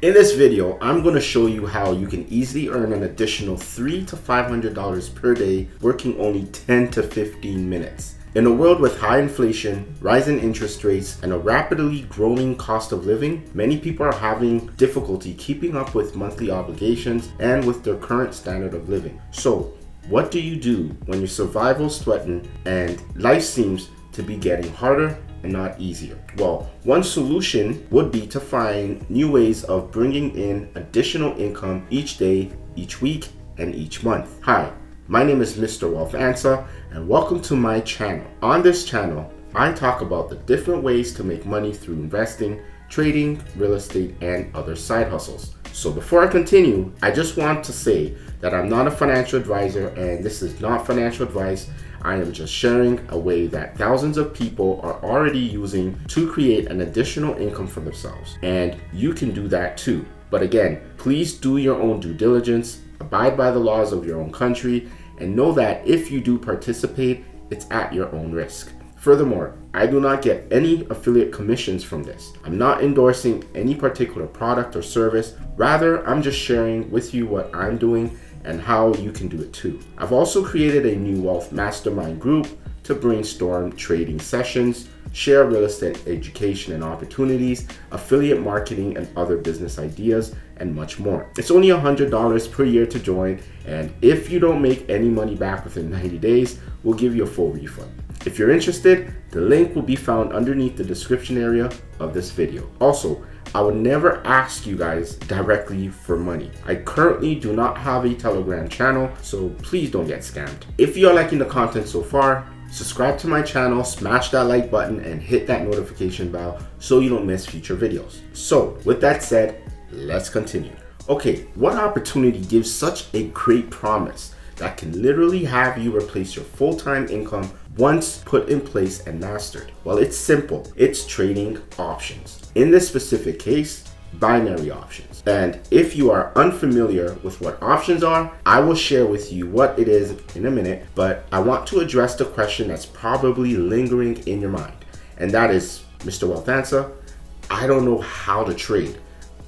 In this video, I'm going to show you how you can easily earn an additional $300 to $500 per day working only 10 to 15 minutes. In a world with high inflation, rising interest rates, and a rapidly growing cost of living, many people are having difficulty keeping up with monthly obligations and with their current standard of living. So, what do you do when your survival's threatened and life seems to be getting harder and not easier? Well, one solution would be to find new ways of bringing in additional income each day, each week, and each month. Hi, my name is Mr. Wealth Answer, and welcome to my channel. On this channel, I talk about the different ways to make money through investing, trading, real estate, and other side hustles. So before I continue, I just want to say that I'm not a financial advisor and this is not financial advice. I am just sharing a way that thousands of people are already using to create an additional income for themselves. And you can do that too. But again, please do your own due diligence, abide by the laws of your own country, and know that if you do participate, it's at your own risk. Furthermore, I do not get any affiliate commissions from this. I'm not endorsing any particular product or service. Rather, I'm just sharing with you what I'm doing and how you can do it too. I've also created a new wealth mastermind group to brainstorm trading sessions, share real estate education and opportunities, affiliate marketing and other business ideas, and much more. It's only $100 per year to join, and if you don't make any money back within 90 days, we'll give you a full refund. If you're interested, the link will be found underneath the description area of this video. Also, I would never ask you guys directly for money. I currently do not have a Telegram channel, so please don't get scammed. If you are liking the content so far, subscribe to my channel, smash that like button, and hit that notification bell so you don't miss future videos. So with that said, let's continue. Okay, what opportunity gives such a great promise that can literally have you replace your full-time income once put in place and mastered? Well, it's simple. It's trading options. In this specific case, binary options. And if you are unfamiliar with what options are, I will share with you what it is in a minute, but I want to address the question that's probably lingering in your mind. And that is, Mr. Wealth Answer, I don't know how to trade.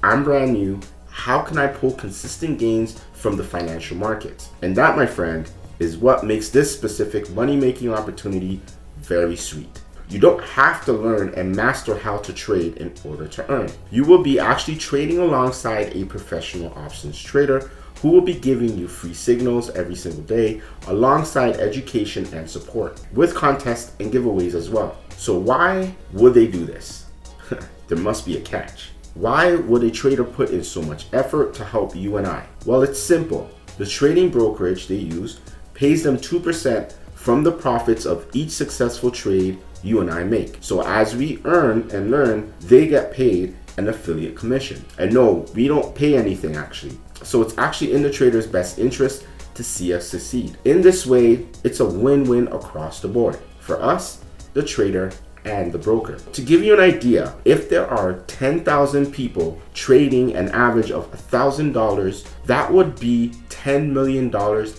I'm brand new. How can I pull consistent gains from the financial markets? And that, my friend, is what makes this specific money-making opportunity very sweet. You don't have to learn and master how to trade in order to earn. You will be actually trading alongside a professional options trader who will be giving you free signals every single day alongside education and support, with contests and giveaways as well. So why would they do this? There must be a catch. Why would a trader put in so much effort to help you and I? Well, it's simple. The trading brokerage they use pays them 2% from the profits of each successful trade you and I make. So as we earn and learn, they get paid an affiliate commission. And no, we don't pay anything actually. So it's actually in the trader's best interest to see us succeed. In this way, it's a win-win across the board for us, the trader, and the broker. To give you an idea, if there are 10,000 people trading an average of $1,000, that would be $10 million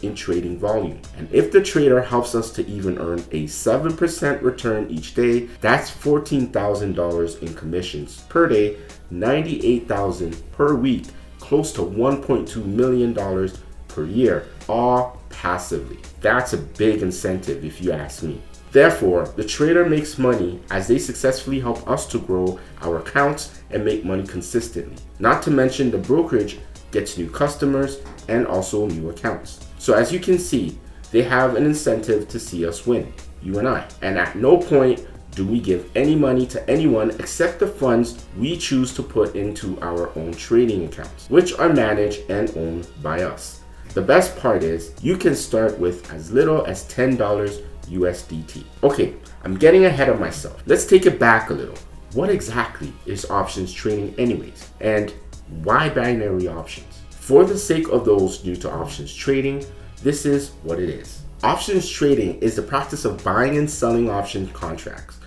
in trading volume. And if the trader helps us to even earn a 7% return each day, that's $14,000 in commissions per day, $98,000 per week, close to $1.2 million per year, all passively. That's a big incentive if you ask me. Therefore, the trader makes money as they successfully help us to grow our accounts and make money consistently. Not to mention the brokerage gets new customers and also new accounts. So as you can see, they have an incentive to see us win, you and I. And at no point do we give any money to anyone except the funds we choose to put into our own trading accounts, which are managed and owned by us. The best part is you can start with as little as $10 USDT. Okay, I'm getting ahead of myself. Let's take it back a little. What exactly is options trading anyways? And why binary options? For the sake of those new to options trading, this is what it is. Options trading is the practice of buying and selling option contracts.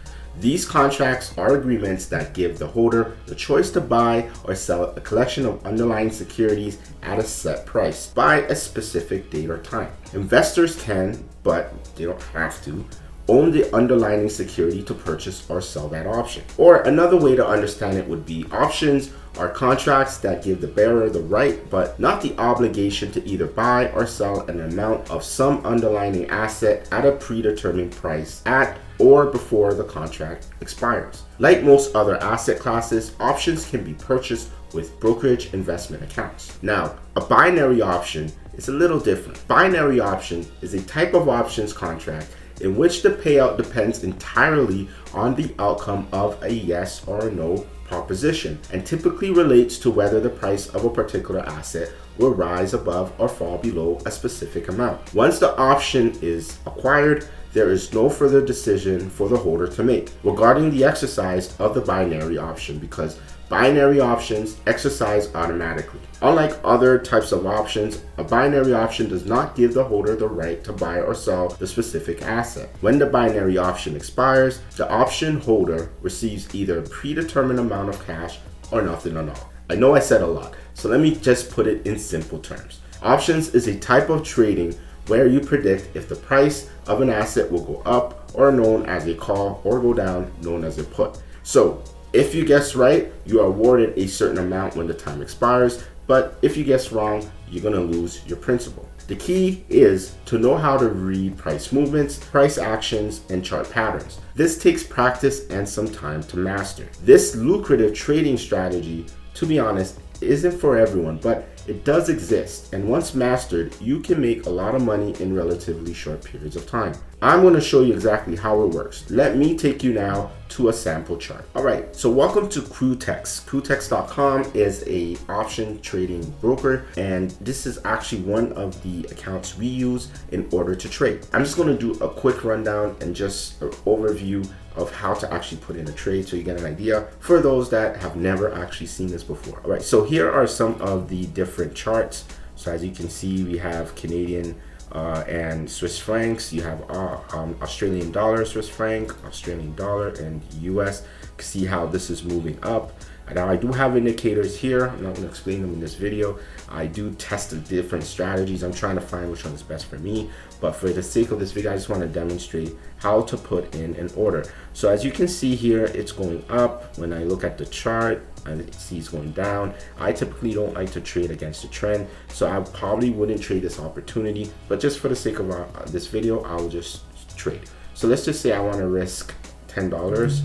These contracts are agreements that give the holder the choice to buy or sell a collection of underlying securities at a set price by a specific date or time. Investors can, but they don't have to, own the underlying security to purchase or sell that option. Or another way to understand it would be options are contracts that give the bearer the right but not the obligation to either buy or sell an amount of some underlying asset at a predetermined price at or before the contract expires. Like most other asset classes, options can be purchased with brokerage investment accounts. Now, a binary option is a little different. Binary option is a type of options contract in which the payout depends entirely on the outcome of a yes or a no proposition and typically relates to whether the price of a particular asset will rise above or fall below a specific amount. Once the option is acquired, there is no further decision for the holder to make regarding the exercise of the binary option because binary options exercise automatically. Unlike other types of options, a binary option does not give the holder the right to buy or sell the specific asset. When the binary option expires, the option holder receives either a predetermined amount of cash or nothing at all. I know I said a lot, so let me just put it in simple terms. Options is a type of trading where you predict if the price of an asset will go up, or known as a call, or go down, known as a put. So if you guess right, you are awarded a certain amount when the time expires, but if you guess wrong, you're gonna lose your principal. The key is to know how to read price movements, price actions, and chart patterns. This takes practice and some time to master. This lucrative trading strategy, to be honest, isn't for everyone, but it does exist, and once mastered, you can make a lot of money in relatively short periods of time. I'm going to show you exactly how it works. Let me take you now to a sample chart. Alright, so welcome to Crewtex. Crewtex.com is a option trading broker, and this is actually one of the accounts we use in order to trade. I'm just going to do a quick rundown and just an overview of how to actually put in a trade so you get an idea for those that have never actually seen this before. All right, so here are some of the different charts. So as you can see, we have Canadian and Swiss francs. You have Australian dollar, Swiss franc, Australian dollar, and US. You can see how this is moving up. Now I do have indicators here. I'm not going to explain them in this video. I do test the different strategies. I'm trying to find which one is best for me. But for the sake of this video, I just want to demonstrate how to put in an order. So as you can see here, it's going up. When I look at the chart, I see it's going down. I typically don't like to trade against the trend, so I probably wouldn't trade this opportunity. But just for the sake of this video, I'll just trade. So let's just say I want to risk $10.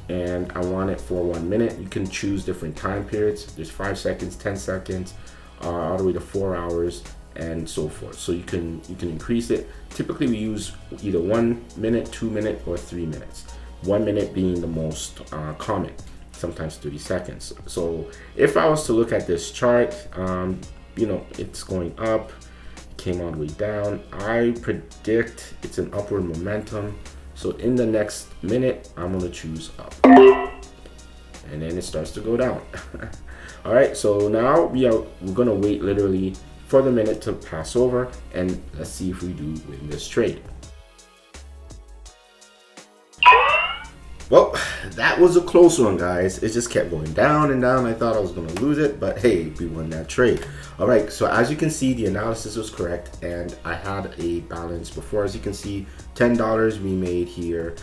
And I want it for 1 minute. You can choose different time periods. There's 5 seconds, 10 seconds, all the way to 4 hours, and so forth. So you can increase it. Typically we use either 1 minute, 2 minutes, or 3 minutes. 1 minute being the most common, sometimes 30 seconds. So if I was to look at this chart, you know, it's going up, came all the way down. I predict it's an upward momentum. So in the next minute, I'm gonna choose up, and then it starts to go down. All right, so now we're gonna wait literally for the minute to pass over, and let's see if we do win this trade. Well, that was a close one, guys. It just kept going down and down. I thought I was gonna lose it, but hey, we won that trade. All right, so as you can see, the analysis was correct, and I had a balance before. As you can see, $10 we made here,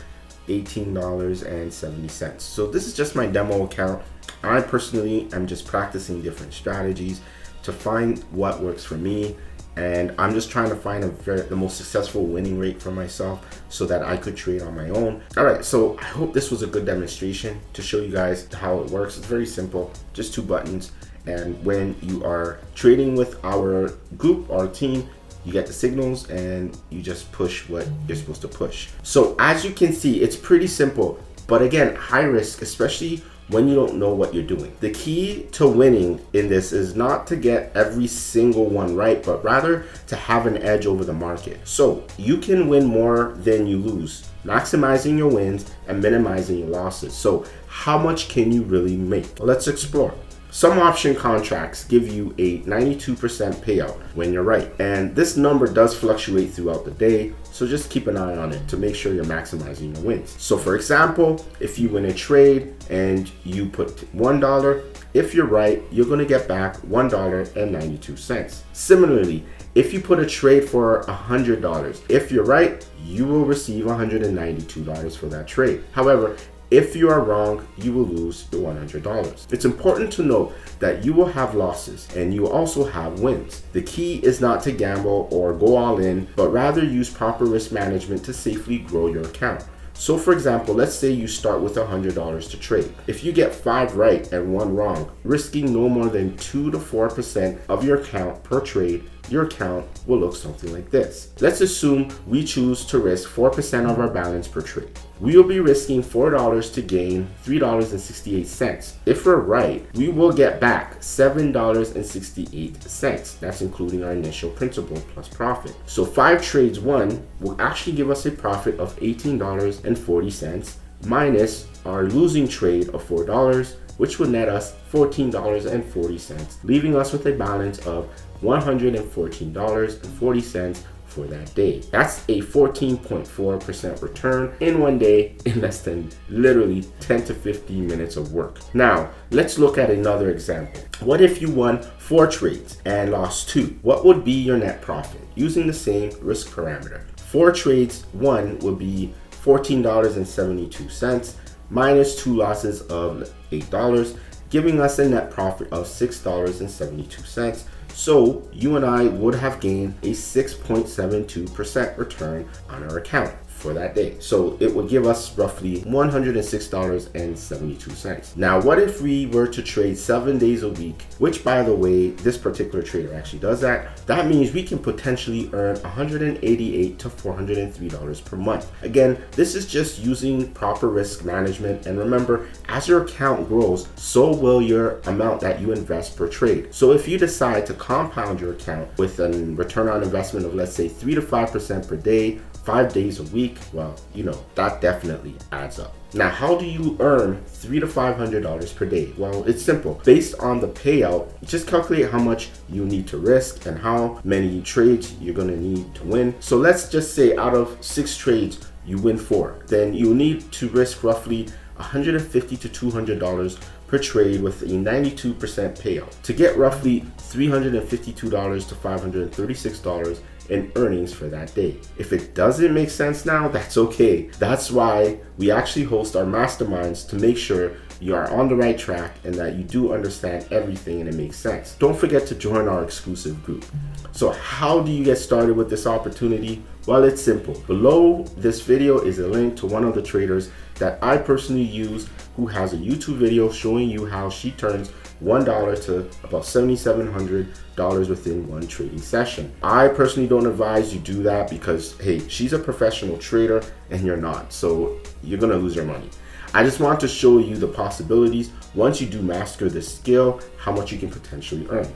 $18.70. So this is just my demo account. I personally am just practicing different strategies to find what works for me. And I'm just trying to find the most successful winning rate for myself so that I could trade on my own. All right, so I hope this was a good demonstration to show you guys how it works. It's very simple, just 2 buttons. And when you are trading with our group, our team, you get the signals and you just push what you're supposed to push. So as you can see, it's pretty simple, but again, high risk, especially when you don't know what you're doing. The key to winning in this is not to get every single one right, but rather to have an edge over the market. So you can win more than you lose, maximizing your wins and minimizing your losses. So how much can you really make? Let's explore. Some option contracts give you a 92% payout when you're right, and this number does fluctuate throughout the day, so just keep an eye on it to make sure you're maximizing your wins. So for example, if you win a trade and you put $1, if you're right, you're going to get back $1.92. Similarly, if you put a trade for $100, if you're right, you will receive $192 for that trade. However, If you are wrong, you will lose your $100. It's important to note that you will have losses and you also have wins. The key is not to gamble or go all in, but rather use proper risk management to safely grow your account. So for example, let's say you start with $100 to trade. If you get 5 right and 1 wrong, risking no more than 2 to 4% of your account per trade, your account will look something like this. Let's assume we choose to risk 4% of our balance per trade. We will be risking $4 to gain $3.68. If we're right, we will get back $7.68. That's including our initial principal plus profit. So 5 trades won will actually give us a profit of $18.40 minus our losing trade of $4, which would net us $14.40, leaving us with a balance of $114.40 for that day. That's a 14.4% return in one day in less than literally 10 to 15 minutes of work. Now, let's look at another example. What if you won 4 trades and lost 2? What would be your net profit using the same risk parameter? 4 trades won would be $14.72 minus 2 losses of $8, giving us a net profit of $6.72. So you and I would have gained a 6.72% return on our account for that day. So it would give us roughly $106.72. Now, what if we were to trade 7 days a week, which by the way, this particular trader actually does that. That means we can potentially earn $188 to $403 per month. Again, this is just using proper risk management. And remember, as your account grows, so will your amount that you invest per trade. So if you decide to compound your account with a return on investment of, let's say, 3 to 5% per day, 5 days a week, well, you know, that definitely adds up. Now, how do you earn $300 to $500 per day? Well, it's simple. Based on the payout, just calculate how much you need to risk and how many trades you're going to need to win. So let's just say out of 6 trades, you win 4. Then you need to risk roughly $150 to $200 per trade with a 92% payout to get roughly $352 to $536 in earnings for that day. If it doesn't make sense now, that's okay. That's why we actually host our masterminds to make sure you are on the right track and that you do understand everything and it makes sense. Don't forget to join our exclusive group. So how do you get started with this opportunity? Well, it's simple. Below this video is a link to one of the traders that I personally use who has a YouTube video showing you how she turns $1 to about $7,700 within one trading session. I personally don't advise you do that because, hey, she's a professional trader and you're not, so you're gonna lose your money. I just want to show you the possibilities once you do master this skill, how much you can potentially earn.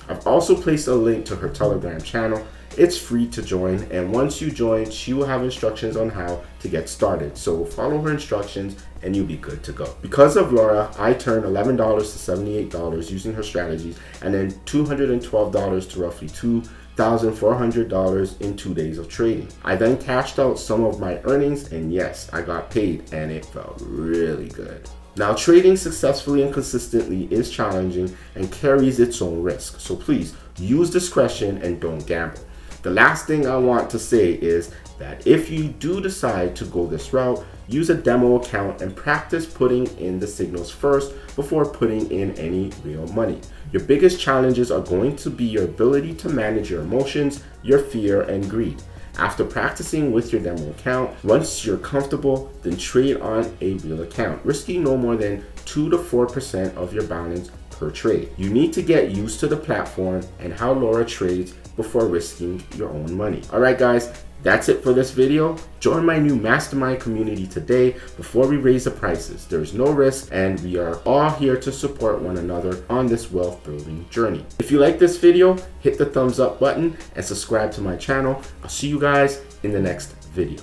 I've also placed a link to her Telegram channel. It's free to join, and once you join, she will have instructions on how to get started. So follow her instructions and you'll be good to go. Because of Laura, I turned $11 to $78 using her strategies, and then $212 to roughly $2,400 in 2 days of trading. I then cashed out some of my earnings, and yes, I got paid and it felt really good. Now, trading successfully and consistently is challenging and carries its own risk. So please use discretion and don't gamble. The last thing I want to say is that if you do decide to go this route, use a demo account and practice putting in the signals first before putting in any real money. Your biggest challenges are going to be your ability to manage your emotions, your fear, and greed. After practicing with your demo account, once you're comfortable, then trade on a real account, risking no more than 2 to 4% of your balance per trade. You need to get used to the platform and how Laura trades before risking your own money. All right, guys, that's it for this video. Join my new mastermind community today before we raise the prices. There is no risk, and we are all here to support one another on this wealth building journey. If you like this video, hit the thumbs up button and subscribe to my channel. I'll see you guys in the next video.